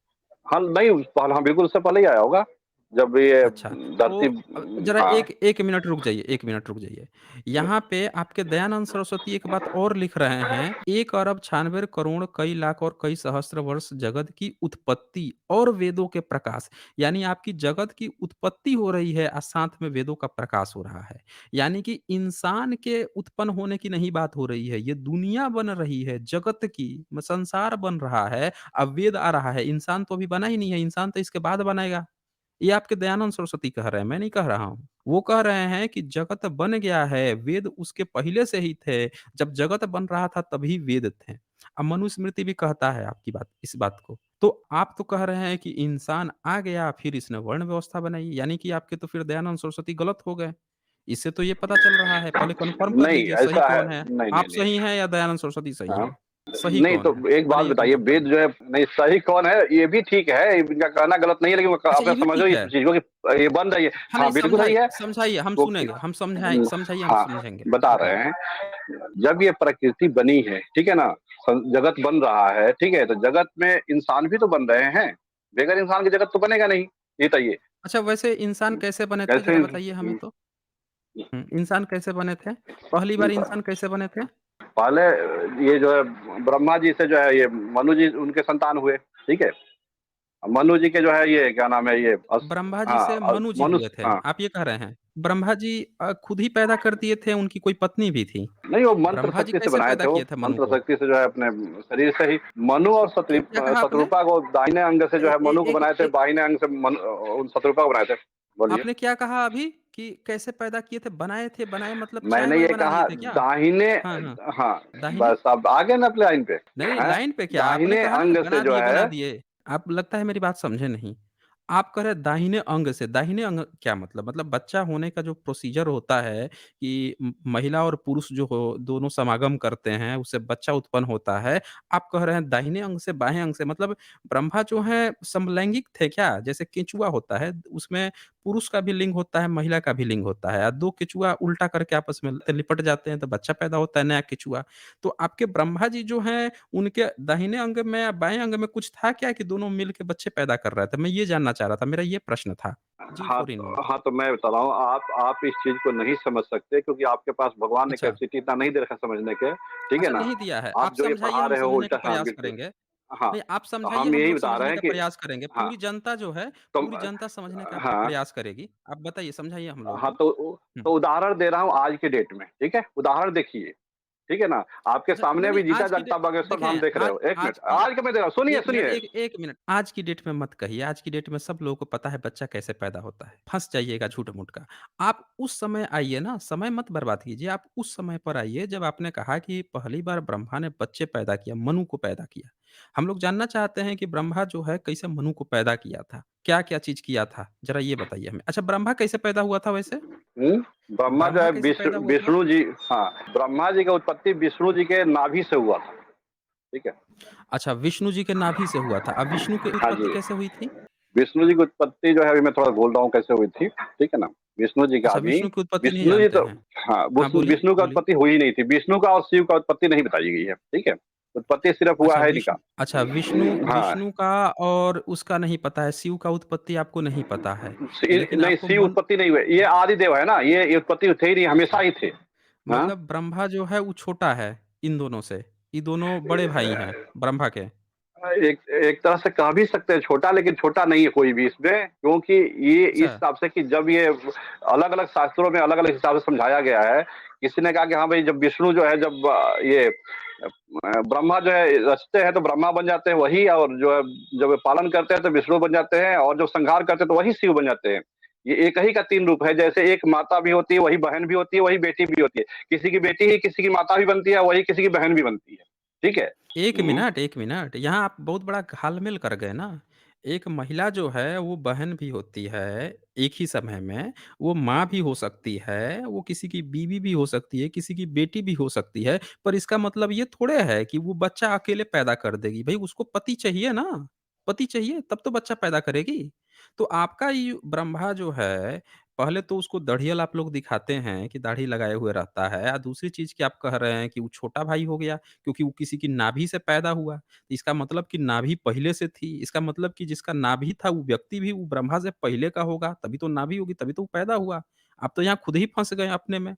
S2: हाँ, नहीं पहले हाँ, बिल्कुल उससे पहले ही आया होगा। जब ये
S1: अच्छा, तो
S2: धरती
S1: ज़रा
S2: हाँ।
S1: 1 मिनट रुक जाइए, 1 मिनट रुक जाइए। यहाँ पे आपके दयानंद सरस्वती एक बात और लिख रहे हैं, 1 अरब 96 करोड़ कई लाख और कई सहस्त्र वर्ष जगत की उत्पत्ति और वेदों के प्रकाश। यानी आपकी जगत की उत्पत्ति हो रही है और साथ में वेदों का प्रकाश हो रहा है। यानी कि इंसान के उत्पन्न होने की नहीं बात हो रही है, ये दुनिया बन रही है, जगत की संसार बन रहा है, अब वेद आ रहा है। इंसान तो अभी बना ही नहीं है, इंसान तो इसके बाद बनेगा। ये आपके दयानंद सरस्वती कह रहे हैं, मैं नहीं कह रहा हूँ। वो कह रहे हैं कि जगत बन गया है, वेद उसके पहले से ही थे, जब जगत बन रहा था तभी वेद थे। अब मनुस्मृति भी कहता है आपकी बात इस बात को। तो आप तो कह रहे हैं कि इंसान आ गया, फिर इसने वर्ण व्यवस्था बनाई, यानी कि आपके तो फिर दयानंद सरस्वती गलत हो गए। इससे तो ये पता चल रहा है, पहले कन्फर्म कर
S2: नहीं,
S1: लीजिए सही
S2: ऐसा है
S1: कौन है?
S2: नहीं, नहीं,
S1: आप
S2: नहीं।
S1: सही हैं या दयानंद सरस्वती सही
S2: हाँ।
S1: हैं? सही
S2: नहीं
S1: कौन
S2: तो
S1: है?
S2: एक बात
S1: पहले ये
S2: बताइए,
S1: कन्फर्म कर
S2: वेद
S1: लीजिए।
S2: जो है नहीं सही कौन है, ये भी ठीक है, इनका कहना गलत नहीं है, लेकिन
S1: अच्छा
S2: आप
S1: ये भी
S2: समझो
S1: ठीक
S2: इस
S1: है।
S2: चीज़ को कि ये बन रही है।
S1: हाँ,
S2: हाँ,
S1: नहीं
S2: बिल्कुल सही
S1: समझाइए
S2: है।
S1: समझाइए, हम
S2: वो
S1: सुनेंगे, समझाइए हम
S2: हाँ,
S1: समझेंगे।
S2: बता रहे
S1: बताइए।
S2: हैं, जब ये प्रकृति बनी है, ठीक है ना? जगत बन रहा है, ठीक है? तो जगत में इंसान भी तो बन रहे हैं, बगैर इंसान के जगत तो बनेगा नहीं, ये बताइए।
S1: अच्छा वैसे इंसान कैसे बने थे
S2: कैसे
S1: ज़रा बताइए हमें तो? इंसान कैसे बने थे? पहली बार इंसान कैसे बने थे?
S2: पहले ये जो है ब्रह्मा जी से जो है ये मनु जी उनके संतान हुए, ठीक है? मनु जी के जो है ये क्या नाम है ये
S1: ब्रह्मा जी
S2: हाँ
S1: से मनु जी हुए थे,
S2: हाँ।
S1: आप ये कह रहे हैं? ब्रह्मा जी खुद ही पैदा कर दिए थे, उनकी कोई पत्नी भी थी?
S2: नहीं वो मंत्र
S1: ब्रह्मा जी
S2: शक्ति से
S1: कैसे
S2: बनाए
S1: पैदा
S2: थे वो,
S1: किए थे मनु
S2: मंत्र
S1: को?
S2: शक्ति से जो है अपने शरीर से ही मनु और
S1: क्या कहा आपने?
S2: शत्रुपा को दाहिने अंग से जो
S1: ए
S2: है
S1: ए
S2: मनु को
S1: एक
S2: बनाए थे,
S1: एक
S2: बाहिने अंग से उन शत्रुपा को बनाए थे। बोलिए।
S1: आपने क्या कहा अभी कि कैसे पैदा किए थे? बनाए थे, बनाए मतलब
S2: मैंने
S1: चाय-वाय
S2: ये
S1: बना
S2: कहा
S1: दिए थे क्या?
S2: दाहिने
S1: हाँ, हाँ।
S2: हाँ,
S1: दाहिने?
S2: बस अब आ गए ना अपने लाइन पे,
S1: नहीं, नहीं,
S2: हैं?
S1: लाइन पे क्या? आपने
S2: दाहिने
S1: कहा ना
S2: अंग से
S1: बना
S2: जो
S1: दिए, बना
S2: है
S1: दिए। आप लगता है मेरी बात समझे नहीं। आप कह रहे हैं दाहिने अंग से, दाहिने अंग क्या मतलब? मतलब बच्चा होने का जो प्रोसीजर होता है कि महिला और पुरुष जो हो दोनों समागम करते हैं, उससे बच्चा उत्पन्न होता है। आप कह रहे हैं दाहिने अंग से बाएँ अंग से मतलब ब्रह्मा जो हैं समलैंगिक थे क्या? जैसे केंचुआ होता है, उसमें पुरुष का भी लिंग होता है, महिला का भी लिंग होता है। 2 केंचुआ उल्टा करके आपस में लिपट जाते हैं, तो बच्चा पैदा होता है नया केंचुआ। तो आपके ब्रह्मा जी जो हैं, उनके दाहिने अंग में या बाएँ अंग में कुछ था क्या कि दोनों मिल के बच्चे पैदा कर रहे थे? मैं ये जानना चाह रहा था, मेरा ये प्रश्न था। जी,
S2: हाँ,
S1: 4 इन 1
S2: हाँ, तो मैं बता रहा हूँ आप इस चीज़ को नहीं समझ सकते क्योंकि आपके पास भगवान ने
S1: अच्छा,
S2: कैपेसिटी इतना नहीं दे रखा समझने के, ठीक है
S1: अच्छा
S2: ना?
S1: नहीं दिया है। आप
S2: आप जो ये
S1: समझाइए
S2: पढ़ा
S1: हम
S2: रहे हो
S1: समझने का
S2: उल्टा हाँ,
S1: प्रयास
S2: बिल्कुल।
S1: करेंगे।
S2: हाँ,
S1: नहीं, आप समझाइए
S2: हम
S1: हम
S2: यही
S1: लोग
S2: बता रहे
S1: समझने
S2: हैं
S1: का
S2: कि
S1: प्रयास करेंगे।
S2: हाँ,
S1: पूरी जनता जो है,
S2: तो
S1: पूरी जनता समझने का
S2: हाँ,
S1: प्रयास करेगी। आप बताइए, समझाइए हम लोगों
S2: हाँ,
S1: को।
S2: तो
S1: हुँ।
S2: उदाहरण दे रहा हूँ आज की डेट में, ठीक है? उदाहरण देखिए, ठीक है ना? आपके
S1: अच्छा, नहीं,
S2: सामने
S1: नहीं,
S2: अभी जीता
S1: आज की
S2: जागता
S1: डेट
S2: बागेश्वर धाम
S1: देखें
S2: देख रहे
S1: आज
S2: हो। 1 मिनट,
S1: आज की
S2: आज का मैं दे रहा हूँ,
S1: 1 मिनट,
S2: सुनिए।
S1: 1 मिनट, आज की डेट में मत कहिए, आज की डेट में सब लोगों को पता है बच्चा कैसे पैदा होता है, फँस जाइएगा झूठ-मूठ का। आप उस समय आइए ना, समय मत बर्बाद कीजिए, आप उस समय पर आइए जब आपने कहा कि पहली बार ब्रह्मा ने बच्चे पैदा किया, मनु को पैदा किया। हम लोग जानना चाहते हैं कि ब्रह्मा जो है कैसे मनु को पैदा किया था? क्या-क्या चीज़ किया था? ज़रा ये बताइए हमें। अच्छा ब्रह्मा कैसे पैदा हुआ था वैसे?
S2: हुँ, ब्रह्मा जो
S1: ब्रह्मा
S2: है
S1: कैसे पैदा हुआ था?
S2: विष्णु जी हाँ, ब्रह्मा जी का उत्पत्ति विष्णु जी के नाभि से हुआ था, ठीक है?
S1: अच्छा विष्णु जी के नाभि से हुआ था। अब विष्णु की
S2: हाँ
S1: उत्पत्ति
S2: जी।
S1: कैसे हुई थी?
S2: विष्णु जी की उत्पत्ति जो है अभी मैं थोड़ा बोल रहा हूँ कैसे हुई थी, ठीक है ना? विष्णु जी का
S1: अच्छा
S2: अभी
S1: विष्णु की उत्पत्ति नहीं
S2: विष्णु जी
S1: जानते
S2: तो
S1: हैं।
S2: हाँ,
S1: हाँ, बोलिए,
S2: विष्णु का
S1: बोलिए।
S2: उत्पत्ति हुई ही नहीं थी। विष्णु का और शिव का उत्पत्ति नहीं बताई गई है, ठीक है? उत्पत्ति सिर्फ़ हुआ है इनका।
S1: अच्छा विष्णु
S2: हाँ,
S1: विष्णु का और उसका नहीं पता है, शिव का उत्पत्ति आपको नहीं पता है। लेकिन
S2: नहीं
S1: आपको
S2: शिव
S1: मन
S2: उत्पत्ति नहीं हुई। ये आदिदेव है ना, ये उत्पत्ति थे ही नहीं, हमेशा
S1: अच्छा,
S2: ही थे। हाँ?
S1: मतलब ब्रह्मा जो है वो छोटा है इन दोनों से। ये दोनों बड़े भाई हैं ब्रह्मा के।
S2: एक एक तरह से कह भी सकते हैं छोटा, लेकिन छोटा नहीं है कोई भी इसमें क्योंकि ये
S1: अच्छा,
S2: इस हिसाब से कि जब ये अलग-अलग शास्त्रों में अलग-अलग हिसाब से समझाया गया है। किसी ने कहा कि हाँ भाई जब विष्णु जो है जब ब्रह्मा जो है रचते हैं तो ब्रह्मा बन जाते हैं वही और जो है जब ये पालन करते हैं तो विष्णु बन जाते हैं और जब संहार करते हैं तो वही शिव बन जाते हैं। ये एक ही का 3 रूप है, जैसे एक माता भी होती है, वही बहन भी होती है, वही बेटी भी होती है। किसी की बेटी ही किसी की माता भी बनती है, वही किसी की बहन भी बनती है। ठीक है?
S1: 1
S2: हुँ।
S1: मिनट, 1 मिनट, यहाँ आप बहुत बड़ा घाल-मेल कर गए ना। एक महिला जो है वो बहन भी होती है, एक ही समय में, वो माँ भी हो सकती है, वो किसी की बीवी भी हो सकती है, किसी की बेटी भी हो सकती है, पर इसका मतलब ये थोड़े है कि वो बच्चा अकेले पैदा कर देगी। भई उसको पति चाहिए ना, पति चाहिए तब तो बच्चा पैदा करेगी। तो आपका ये ब्रह्मा जो है, पहले तो उसको दढ़ियल आप लोग दिखाते हैं कि दाढ़ी लगाए हुए रहता है और दूसरी चीज़ कि आप कह रहे हैं कि वो छोटा भाई हो गया। क्योंकि वो किसी की नाभि से पैदा हुआ। इसका मतलब कि नाभि पहले से थी, इसका मतलब कि जिसका नाभि था वो व्यक्ति भी वो ब्रह्मा से पहले का होगा, तभी तो नाभि होगी, तभी तो वो पैदा हुआ। आप तो यहाँ खुद ही फँस गए अपने में।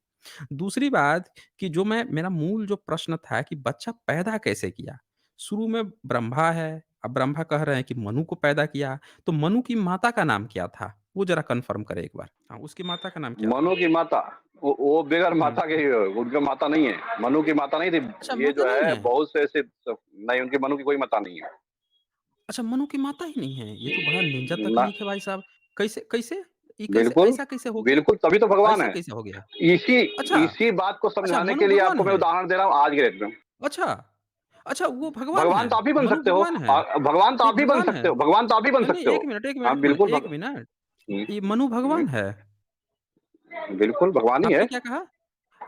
S1: दूसरी बात कि जो मैं मेरा मूल जो प्रश्न था कि बच्चा पैदा कैसे किया? शुरू में ब्रह्मा है, अब ब्रह्मा कह रहे हैं कि मनु को पैदा किया, तो मनु की माता का नाम क्या था? वो ज़रा कन्फर्म करें एक बार। हाँ, उसकी माता का नाम क्या था?
S2: मनु की माता, वो बगैर
S1: हुँ।
S2: माता के ही है, उनकी माता नहीं है। मनु की माता नहीं थी।
S1: अच्छा
S2: ये
S1: माता
S2: जो
S1: नहीं
S2: है
S1: है?
S2: बहुत से ऐसे नहीं उनकी मनु की कोई माता नहीं है।
S1: अच्छा, मनु की माता ही नहीं है? ये तो बड़ा निंजा
S2: ना
S1: तकनीक है भाई साहब। कैसे कैसे? ये कैसे
S2: बिल्कुल,
S1: ऐसा कैसे हो गया?
S2: बिल्कुल तभी तो भगवान
S1: ऐसा
S2: है।
S1: कैसे हो गया?
S2: इसी
S1: अच्छा,
S2: इसी बात को
S1: अच्छा
S2: समझाने
S1: मनु
S2: के लिए
S1: भगवान
S2: आपको मैं
S1: है?
S2: उदाहरण दे रहा हूँ आज के डेट में।
S1: अच्छा, अच्छा वो भगवान
S2: भगवान
S1: है?
S2: तो आप ही बन
S1: मनु
S2: सकते हो।
S1: भगवान है?
S2: भगवान तो
S1: नहीं
S2: आप ही बन
S1: भगवान है?
S2: सकते हो भगवान तो आप ही बन
S1: नहीं, नहीं
S2: सकते हो।
S1: 1 मिनट, 1 मिनट,
S2: हाँ,
S1: 1 मिनट,
S2: बिल्कुल
S1: 1 मिनट।
S2: हुँ,
S1: ये मनु
S2: हुँ,
S1: भगवान है?
S2: बिल्कुल भगवान ही
S1: आपने
S2: है।
S1: क्या कहा?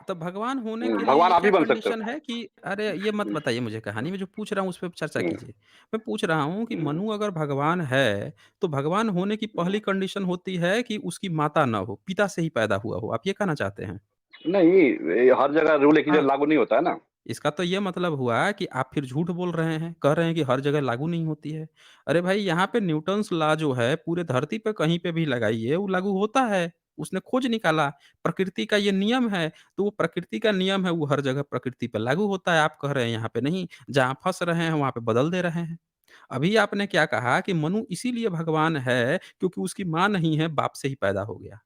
S1: तो भगवान होने के लिए
S2: भगवान
S1: ये
S2: आप ही
S1: क्या
S2: बन सकते
S1: कंडीशन
S2: हो।
S1: है कि अरे ये मत
S2: हुँ,
S1: बताइए मुझे कहानी, मैं जो पूछ रहा हूँ उस पे चर्चा
S2: हुँ,
S1: कीजिए। मैं पूछ रहा हूँ कि
S2: हुँ।
S1: मनु अगर भगवान है, तो भगवान होने की पहली कंडीशन होती है कि उसकी माता ना हो, पिता से ही पैदा हुआ हो। आप ये कहना चाहते हैं?
S2: नहीं, हर जगह रूल एक ही जगह
S1: हाँ।
S2: लागू नहीं होता है ना।
S1: इसका तो ये मतलब हुआ कि आप फिर झूठ बोल रहे हैं, कह रहे हैं कि हर जगह लागू नहीं होती है। अरे भाई यहाँ पे न्यूटन्स लॉ जो है पूरे धरती पे कहीं पे भी लगाइए वो लागू होता है। उसने खोज निकाला, प्रकृति का ये नियम है, तो वो प्रकृति का नियम है वो हर जगह प्रकृति पे लागू होता है। आप कह रहे हैं यहाँ पे नहीं, जहाँ फँस रहे हैं वहाँ पे बदल दे रहे हैं। अभी आपने क्या कहा कि मनु इसीलिए भगवान है क्योंकि उसकी माँ नहीं है, बाप से ही पैदा हो गया।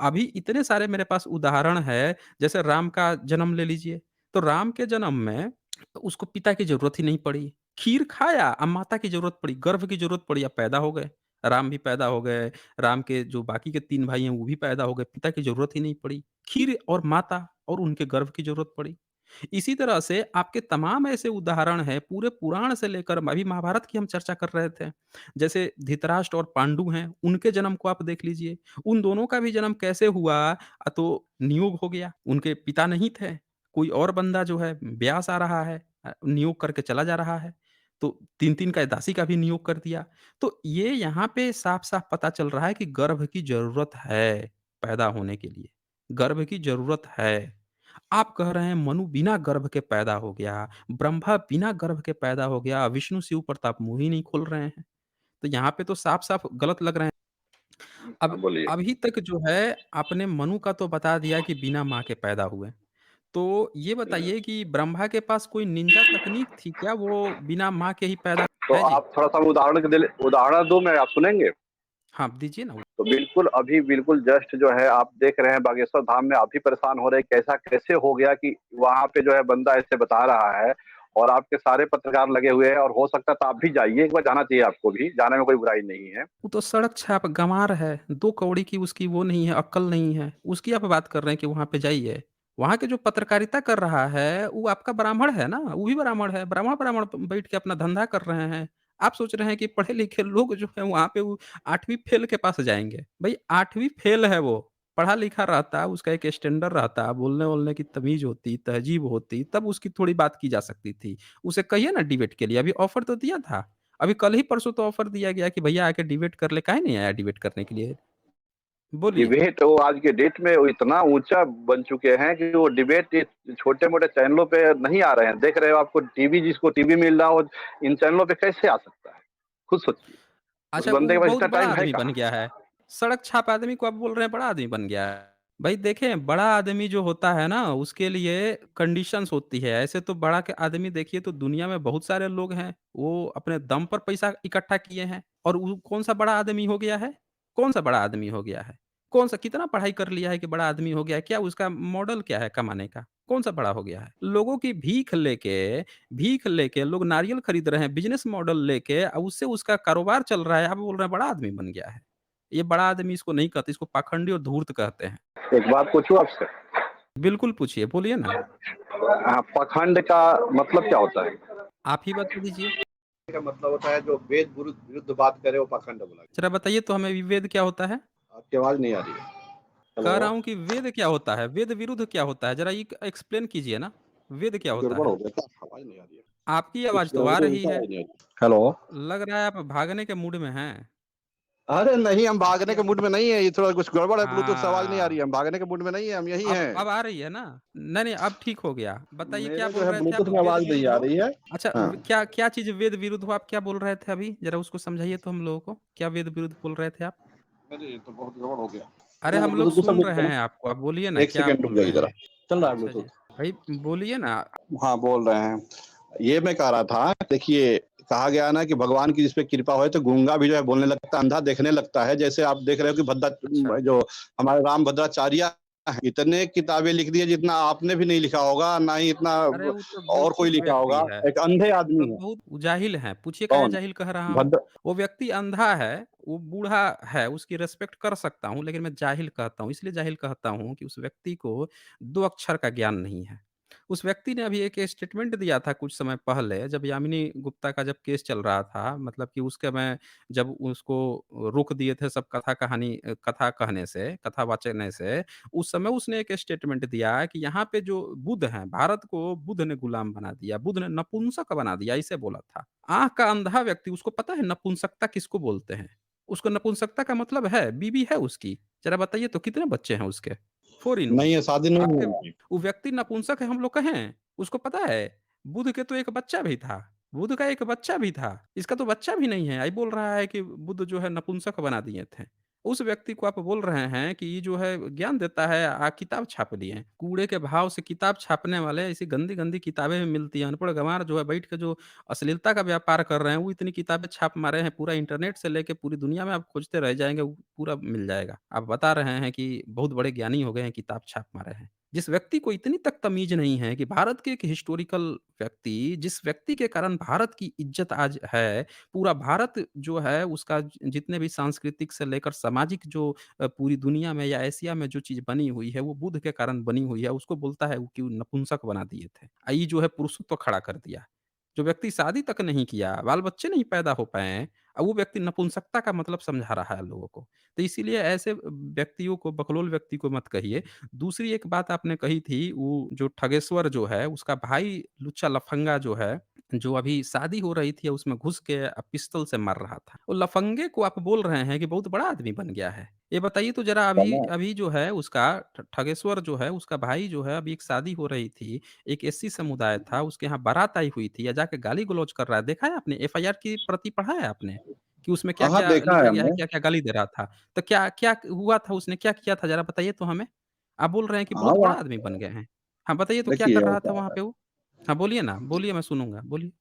S1: अभी इतने सारे मेरे पास उदाहरण है, जैसे राम का जन्म ले लीजिए, तो राम के जन्म में उसको पिता की ज़रूरत ही नहीं पड़ी। खीर खाया, अब माता की ज़रूरत पड़ी, गर्भ की ज़रूरत पड़ी, अब पैदा हो गए। राम भी पैदा हो गए, राम के जो बाकी के 3 भाई हैं, वो भी पैदा हो गए, पिता की ज़रूरत ही नहीं पड़ी। खीर और माता और उनके गर्भ की ज़रूरत पड़ी। इसी तरह से आपके तमाम ऐसे उदाहरण हैं, पूरे पुराण से लेकर अभी महाभारत की हम चर्चा कर रहे थे। जैसे धृतराष्ट्र और पांडु हैं, उनके जन्म को आप देख लीजिए। उन दोनों का भी जन्म कैसे हुआ तो नियोग हो गया। उनके पिता नहीं थे, कोई और बंदा जो है ब्यास आ रहा है नियोग करके चला जा रहा है। तो 3-3 का दासी का भी नियोग कर दिया। तो ये यहाँ पे साफ-साफ पता चल रहा है कि गर्भ की ज़रूरत है, पैदा होने के लिए। गर्भ की ज़रूरत है। आप कह रहे हैं मनु बिना गर्भ के पैदा हो गया, ब्रह्मा बिना गर्भ के पैदा हो गया, विष्णु शिव प्रताप मुँह ही नहीं खोल रहे हैं। तो यहाँ पे तो साफ-साफ गलत लग रहे हैं। अब
S2: हाँ, बोलिए।
S1: अभी तक जो है आपने मनु का तो बता दिया कि बिना माँ के पैदा हुए। तो ये
S2: हुँ।
S1: बताइए कि ब्रह्मा के पास कोई निंजा तकनीक थी क्या वो बिना माँ के ही पैदा
S2: तो
S1: है जी?
S2: आप थोड़ा-सा उदाहरण दूँ मैं, आप सुनेंगे?
S1: हाँ, दीजिए ना।
S2: तो बिल्कुल, अभी बिल्कुल जस्ट जो है आप देख रहे हैं बागेश्वर धाम में आप भी परेशान हो रहे हैं, कैसा कैसे हो गया कि वहाँ पे जो है बंदा ऐसे बता रहा है और आपके सारे पत्रकार लगे हुए हैं और हो सकता है तो आप भी जाइए, एक बार जाना चाहिए आपको भी, जाने में कोई बुराई नहीं है।
S1: वो तो सड़क छाप गँवार है, 2 कौड़ी की उसकी वो नहीं है, अक्ल नहीं है। उसकी आप बात कर रहे हैं कि वहाँ पे जाइए। वहाँ के जो पत्रकारिता कर रहा है, वो आपका ब्राह्मण है ना, वो भी ब्राह्मण है। ब्राह्मण-ब्राह्मण प बैठ के अपना धंधा कर रहे हैं। आप सोच रहे हैं कि पढ़े-लिखे लोग जो हैं वहाँ पे वो 8वीं फ़ेल के पास जाएँगे। भई 8वीं फ़ेल है वो, पढ़ा-लिखा रहता, उसका एक स्टैंडर्ड रहता, बोलने-वोलने की तमीज़ होती, तहज़ीब होती, तब उसकी थोड़ी बात की जा सकती थी। उसे कहिए ना डिबेट के लिए, अभी ऑफ़र तो दिया था। अभी कल ही परसों तो ऑफर दिया गया कि भैया आके डिबेट कर ले, काहे नहीं आया डिबेट करने के लिए? बोलिए।
S2: डिबेट वो आज के डेट में वो इतना ऊँचा बन चुके हैं कि वो डिबेट छोटे-मोटे चैनलों पे नहीं आ रहे हैं। देख रहे हो आपको टीवी जिसको टीवी मिल रहा हो, इन चैनलों पे कैसे आ सकता है? खुद सोचिए। उस
S1: अच्छा
S2: बंदे
S1: वो
S2: के पास
S1: बहुत
S2: इतना
S1: बड़ा
S2: टाइम है
S1: आदमी बन
S2: कहाँ?
S1: गया है। सड़क छाप आदमी को आप बोल रहे हैं बड़ा आदमी बन गया है। भाई देखें बड़ा आदमी जो होता है ना उसके लिए कंडीशंस होती है। ऐसे तो बड़ा के आदमी देखिए तो दुनिया में बहुत सारे लोग हैं, वो अपने दम पर पैसा इकट्ठा किए हैं और वो कौन-सा बड़ा आदमी हो गया है? कौन-सा बड़ा आदमी हो गया है? कौन-सा कितना पढ़ाई कर लिया है कि बड़ा आदमी हो गया है? क्या उसका मॉडल क्या है कमाने का? कौन-सा बड़ा हो गया है? लोगों की भीख लेके लोग नारियल खरीद रहे हैं, बिज़नेस मॉडल लेके उससे उसका कारोबार चल रहा है, आप बोल रहे हैं बड़ा आदमी बन गया है। ये बड़ा आदमी इसको नहीं कहते, इसको पाखंडी और धूर्त कहते हैं।
S2: एक बात पूछूँ आपसे?
S1: बिल्कुल पूछिए, बोलिए ना।
S2: पाखंड का मतलब क्या होता है?
S1: आप ही बता दीजिए।
S2: का मतलब होता है जो वेद विरुद्ध विरुद्ध बात करे वो पाखंड बोला जाता
S1: ज़रा बताइए तो हमें विवेद क्या होता है?
S2: है। आपकी आवाज़ नहीं आ रही है।
S1: कह रहा
S2: हेलो?
S1: हूँ कि वेद क्या होता है? वेद विरुद्ध क्या होता है? ज़रा ये एक्सप्लेन कीजिए ना, वेद क्या होता
S2: गड़बड़
S1: है?
S2: हो गया क्या? आवाज़ नहीं आ रही है।
S1: आपकी
S2: कुछ
S1: आवाज़ तो आ
S2: गड़बड़
S1: रही
S2: उनका
S1: है।
S2: आवाज़ नहीं आ रही। हेलो?
S1: लग रहा है आप भागने के मूड में हैं।
S2: अरे नहीं, हम भागने
S1: आपकी
S2: के
S1: आवाज़
S2: मूड में नहीं है, ये थोड़ा कुछ गड़बड़ है, ब्लूटूथ से आवाज़ नहीं आ रही
S1: हाँ।
S2: है, हम भागने के मूड में नहीं है, हम यहीं
S1: अब
S2: हैं।
S1: आ रही है ना? नहीं, नहीं अब ठीक हो गया। बताइए क्या
S2: मेरे जो
S1: बोल
S2: है
S1: रहे थे आप?
S2: ब्लूटूथ में
S1: वेद
S2: आवाज़ नहीं
S1: विरुद्ध
S2: आ
S1: हो?
S2: रही है।
S1: अच्छा
S2: हाँ।
S1: क्या क्या चीज़ वेद विरुद्ध हो? आप क्या बोल रहे थे अभी? ज़रा उसको समझाइए तो हम लोगों को। क्या वेद विरुद्ध बोल रहे थे आप?
S2: अरे ये तो बहुत गड़बड़ हो गया।
S1: अरे
S2: मैं
S1: हम लोग
S2: ब्लूटूथ दूसरा
S1: सुन
S2: लूज़
S1: रहे
S2: करूँ?
S1: हैं आपको, आप बोलिए ना
S2: 1
S1: क्या
S2: सेकंड रुक
S1: बोल रहे
S2: जाइए ज़रा।
S1: हैं?
S2: चल रहा है
S1: अच्छा जी।
S2: ब्लूटूथ।
S1: भाई बोलिए ना।
S2: हाँ, बोल रहे हैं। ये मैं कह रहा था, देखिए कहा गया ना कि भगवान की जिस पे कृपा होए तो गूंगा भी जो है बोलने लगता है, अंधा देखने लगता है। जैसे आप देख रहे हो कि
S1: अच्छा।
S2: जो हमारे रामभद्राचार्य हैं, इतने किताबें लिख दी है जितना आपने भी नहीं लिखा होगा, ना ही इतना
S1: अरे वो तो
S2: और कोई
S1: बेवकूफ़
S2: लिखा
S1: व्यक्ति
S2: होगा।
S1: है।
S2: एक अंधे
S1: वो
S2: आदमी हैं।
S1: बहुत जाहिल हैं। पूछिए काहे
S2: कौन?
S1: जाहिल कह रहा हूँ?
S2: भद्र
S1: वो व्यक्ति अंधा है, वो बूढ़ा है, उसकी रिस्पेक्ट कर सकता हूँ, लेकिन मैं जाहिल कहता हूँ। इसलिए जाहिल कहता हूँ कि उस व्यक्ति को 2 अक्षर का ज्ञान नहीं है। उस व्यक्ति ने अभी एक स्टेटमेंट दिया था कुछ समय पहले, जब यामिनी गुप्ता का जब केस चल रहा था, मतलब कि उसके में जब उसको रोक दिए थे सब कथा कहने से, कथा वाचने से, उस समय उसने एक स्टेटमेंट दिया कि यहाँ पे जो बुद्ध हैं, भारत को बुद्ध ने गुलाम बना दिया, बुद्ध ने नपुंसक बना दिया, ऐसे बोला था। आँख का अंधा व्यक्ति उसको पता है नपुंसकता किसको बोलते हैं? उसको नपुंसकता का मतलब है, बीवी है उसकी। ज़रा बताइए तो कितने बच्चे हैं उसके? 4 इन 1
S2: नहीं है, शादी नहीं
S1: आपके
S2: हुआ है।
S1: वो व्यक्ति नपुंसक है हम लोग कहें? उसको पता है, बुद्ध के तो एक बच्चा भी था। बुद्ध का एक बच्चा भी था। इसका तो बच्चा भी नहीं है। ये बोल रहा है कि बुद्ध जो है नपुंसक बना दिए थे। उस व्यक्ति को आप बोल रहे हैं कि ये जो है ज्ञान देता है किताब छाप लिए हैं। कूड़े के भाव से किताब छापने वाले ऐसी गंदी-गंदी किताबें भी मिलती हैं। अनपढ़ गँवार जो है बैठ के जो अश्लीलता का व्यापार कर रहे हैं, वो इतनी किताबें छाप मारे हैं, पूरा इंटरनेट से लेके पूरी दुनिया में आप खोजते रह जाएँगे, वो पूरा मिल जाएगा। आप बता रहे हैं कि बहुत बड़े ज्ञानी हो गए हैं, किताब छाप मारे हैं। जिस व्यक्ति को इतनी तक तमीज़ नहीं है कि भारत के एक हिस्टोरिकल व्यक्ति, जिस व्यक्ति के कारण भारत की इज़्ज़त आज है, पूरा भारत जो है उसका जितने भी सांस्कृतिक से लेकर सामाजिक जो पूरी दुनिया में या एशिया में जो चीज़ बनी हुई है, वो बुद्ध के कारण बनी हुई है, उसको बोलता है वो क्यों नपुंसक बना दिए थे। ये जो है पुरुषत्व खड़ा कर दिया। जो व्यक्ति शादी तक नहीं किया, बाल-बच्चे नहीं पैदा हो पाए हैं, वो व्यक्ति नपुंसकता का मतलब समझा रहा है लोगों को। तो इसीलिए ऐसे व्यक्तियों को, बकलोल व्यक्ति को मत कहिए। दूसरी एक बात आपने कही थी, वो जो ठगेश्वर जो है, उसका भाई लुच्चा लफंगा जो है, जो अभी शादी हो रही थी, उसमें घुस के पिस्तौल से मार रहा था। वो लफंगे को आप बोल रहे हैं कि बहुत बड़ा आदमी बन गया है। ये बताइए तो ज़रा अभी
S2: है
S1: अभी जो है उसका ठगेश्वर जो है, उसका भाई जो है, अभी एक शादी हो रही थी, एक एससी समुदाय था, उसके यहाँ बारात आई हुई थी, या जाके गाली-गलौज कर रहा है। देखा है आपने? एफआईआर की प्रति पढ़ा है आपने? कि उसमें
S2: हाँ, हाँ,
S1: क्या-क्या
S2: देखा है
S1: लिखा गया है,
S2: हमने।
S1: क्या-क्या गाली दे रहा था। तो क्या क्या हुआ था, उसने क्या किया था ज़रा बताइए तो हमें? आप बोल रहे हैं कि
S2: हाँ,
S1: बहुत बड़ा
S2: वहाँ
S1: आदमी बन गए हैं। हाँ, बताइए तो क्या
S2: देखिए
S1: कर रहा था वहाँ पे वो? हाँ, बोलिए ना, बोलिए मैं सुनूँगा, बोलिए।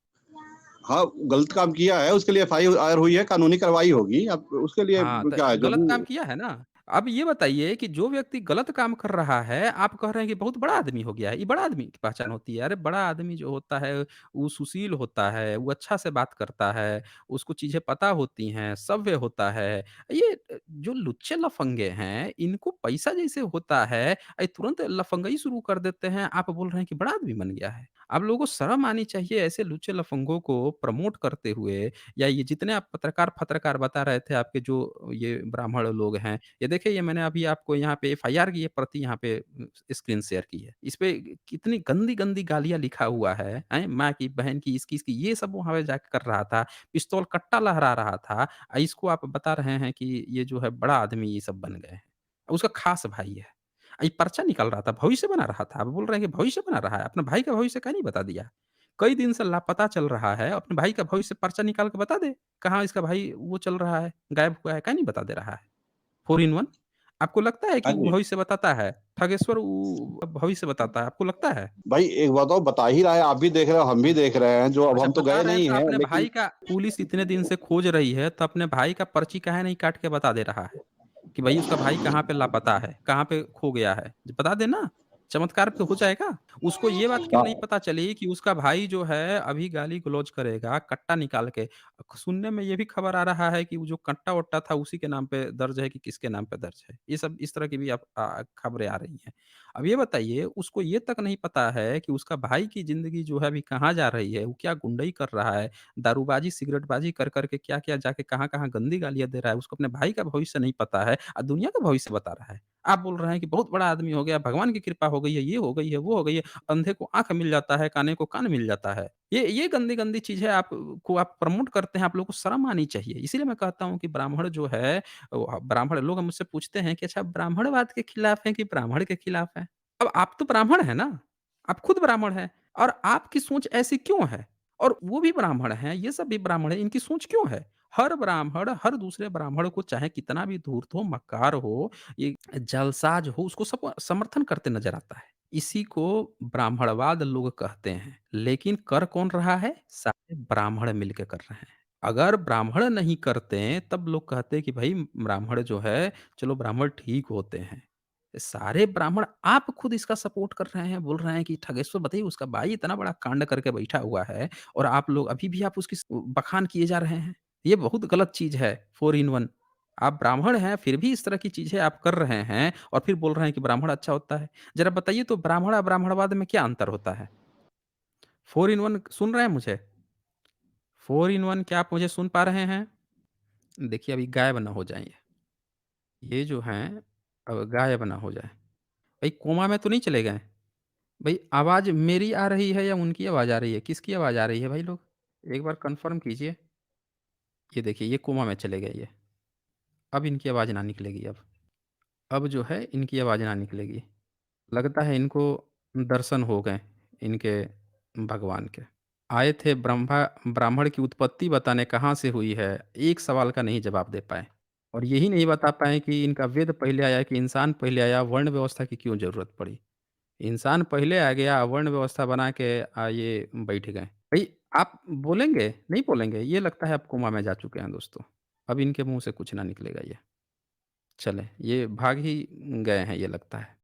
S2: हाँ, गलत काम किया है, उसके लिए एफआईआर हुई है, कानूनी कार्रवाई होगी। अब उसके लिए
S1: हाँ, तो
S2: क्या है, जो
S1: गलत काम
S2: भी
S1: किया है ना। अब ये बताइए कि जो व्यक्ति गलत काम कर रहा है, आप कह रहे हैं कि बहुत बड़ा आदमी हो गया है, ये बड़ा आदमी की पहचान होती है। अरे बड़ा आदमी जो होता है, वो सुशील होता है, वो अच्छा से बात करता है, उसको चीज़ें पता होती हैं, सभ्य होता है। ये जो लुच्चे-लफंगे हैं, इनको पैसा जैसे होता है, तुरंत लफंगाई शुरू कर देते हैं। आप बोल रहे हैं कि बड़ा आदमी बन गया है। आप लोगों को शर्म आनी चाहिए ऐसे लुच्चे-लफंगों को प्रमोट करते हुए, या ये जितने आप पत्रकार-फ़त्रकार बता रहे थे, आपके जो ये ब्राह्मण लोग हैं, ये देखिए, ये मैंने अभी आपको यहाँ पे एफआईआर की ये प्रति यहाँ पे स्क्रीन शेयर की है। इस पे कितनी गंदी-गंदी गालियाँ लिखा हुआ है, हैं? माँ की, बहन की, इसकी, ये सब वहाँ पे जाके कर रहा था, पिस्तौल कट्टा लहरा रहा था। इसको आप बता रहे हैं कि ये जो है बड़ा आदमी ये सब बन गए हैं। उसका ख़ास भाई है। ये पर्चा निकाल रहा था, भविष्य बना रहा था। आप बोल रहे हैं कि भविष्य बना रहा है, अपने भाई का भविष्य क्यों नहीं बता दिया? कई दिन से लापता चल रहा है, अपने भाई का भविष्य पर्चा निकाल के बता दे, कहाँ इसका भाई वो चल रहा है, गायब हुआ है, क्यों नहीं बता दे रहा है? 4 इन 1। आपको लगता है कि
S2: हाँ
S1: वो
S2: जी।
S1: भविष्य बताता है? ठगेश्वर भविष्य बताता है, आपको लगता है?
S2: भाई एक बात और बता ही रहा है, आप भी देख रहे हो, हम भी देख रहे हैं, जो अब
S1: अच्छा,
S2: हम तो
S1: बता
S2: गए
S1: रहे हैं
S2: नहीं
S1: तो
S2: हैं,
S1: अपने
S2: लेकिन
S1: भाई का पुलिस इतने दिन से खोज रही है, तो अपने भाई का पर्ची काहे नहीं काट के बता दे रहा है? कि भई उसका भाई कहाँ पे लापता है, कहाँ पे खो गया है? बता दे ना, चमत्कार पे हो जाएगा। उसको ये बात क्यों नहीं
S2: हाँ,
S1: पता चली कि उसका भाई जो है अभी गाली-गलौज करेगा कट्टा निकाल के। सुनने में ये भी खबर आ रहा है कि वो जो कट्टा-वट्टा था उसी के नाम पे दर्ज है कि किसके नाम पे दर्ज है। ये सब इस तरह की भी अब खबरें आ रही हैं। अब ये बताइए, उसको ये तक नहीं पता है कि उसका भाई की ज़िंदगी जो है अभी कहाँ जा रही है, वो क्या गुंडई कर रहा है, दारूबाज़ी, सिगरेटबाज़ी कर के क्या-क्या जाके कहाँ-कहाँ गंदी गालियाँ दे रहा है, उसको अपने भाई का भविष्य नहीं पता है, दुनिया का भविष्य बता रहा है। आप बोल रहे हैं कि बहुत बड़ा आदमी हो गया, भगवान की कृपा हो गई है, ये हो गई है, वो हो गई है, अंधे को आँख मिल जाता है, काने को कान मिल जाता है। ये गंदी-गंदी चीज़ें आप प्रमोट करते हैं, आप लोगों को शर्म आनी चाहिए। इसीलिए मैं कहता हूँ कि ब्राह्मण जो है, ब्राह्मण लोग मुझसे पूछते हैं कि अच्छा, ब्राह्मणवाद के खिलाफ हैं कि ब्राह्मण के खिलाफ हैं? अब आप तो ब्राह्मण हैं ना, आप खुद ब्राह्मण हैं, और आपकी सोच ऐसी क्यों है? और वो भी ब्राह्मण हैं, ये सब भी ब्राह्मण हैं, इनकी सोच क्यों है? हर ब्राह्मण, हर दूसरे ब्राह्मण को चाहे कितना भी धूर्त हो, मक्कार हो, ये जालसाज हो, उसको सब समर्थन करते नज़र आता है। इसी को ब्राह्मणवाद लोग कहते हैं, लेकिन कर कौन रहा है? सारे ब्राह्मण मिलके कर रहे हैं। अगर ब्राह्मण नहीं करते, तब लोग कहते कि भई ब्राह्मण जो है, चलो ब्राह्मण ठीक होते हैं। सारे ब्राह्मण, आप खुद इसका सपोर्ट कर रहे हैं, बोल रहे हैं कि ठगेश्वर, बताइए उसका भाई इतना बड़ा कांड करके बैठा हुआ है, और आप लोग अभी भी आप उसकी बखान किए जा रहे हैं। ये बहुत गलत चीज़ है, 4 इन 1। आप ब्राह्मण हैं, फिर भी इस तरह की चीज़ें आप कर रहे हैं, और फिर बोल रहे हैं कि ब्राह्मण अच्छा होता है। ज़रा बताइए तो ब्राह्मण और ब्राह्मणवाद में क्या अंतर होता है? 4 इन 1 सुन रहे हैं मुझे? 4 इन 1 क्या आप मुझे सुन पा रहे हैं? देखिए, अभी गायब ना हो जाएँ ये जो हैं, अब गायब ना हो जाएँ। भई कोमा में तो नहीं चले गए? भई आवाज़ मेरी आ रही है या उनकी आवाज़ आ रही है? किसकी आवाज़ आ रही है भाई लोग? एक बार कन्फर्म कीजिए। ये देखिए, ये कोमा में चले गए ये। अब इनकी आवाज़ ना निकलेगी अब। अब जो है इनकी आवाज़ ना निकलेगी। लगता है इनको दर्शन हो गए इनके भगवान के। आए थे ब्राह्मण की उत्पत्ति बताने कहाँ से हुई है, एक सवाल का नहीं जवाब दे पाए। और यही नहीं बता पाए कि इनका वेद पहले आया कि इंसान पहले आया, वर्ण व्यवस्था की क्यों ज़रूरत पड़ी? इंसान पहले आ गया, वर्ण व्यवस्था बना के ये बैठ गए। भई आप बोलेंगे? नहीं बोलेंगे? ये लगता है आप कोमा में जा चुके हैं दोस्तों। अब इनके मुँह से कुछ ना निकलेगा ये। चलें, ये भाग ही गए हैं ये लगता है।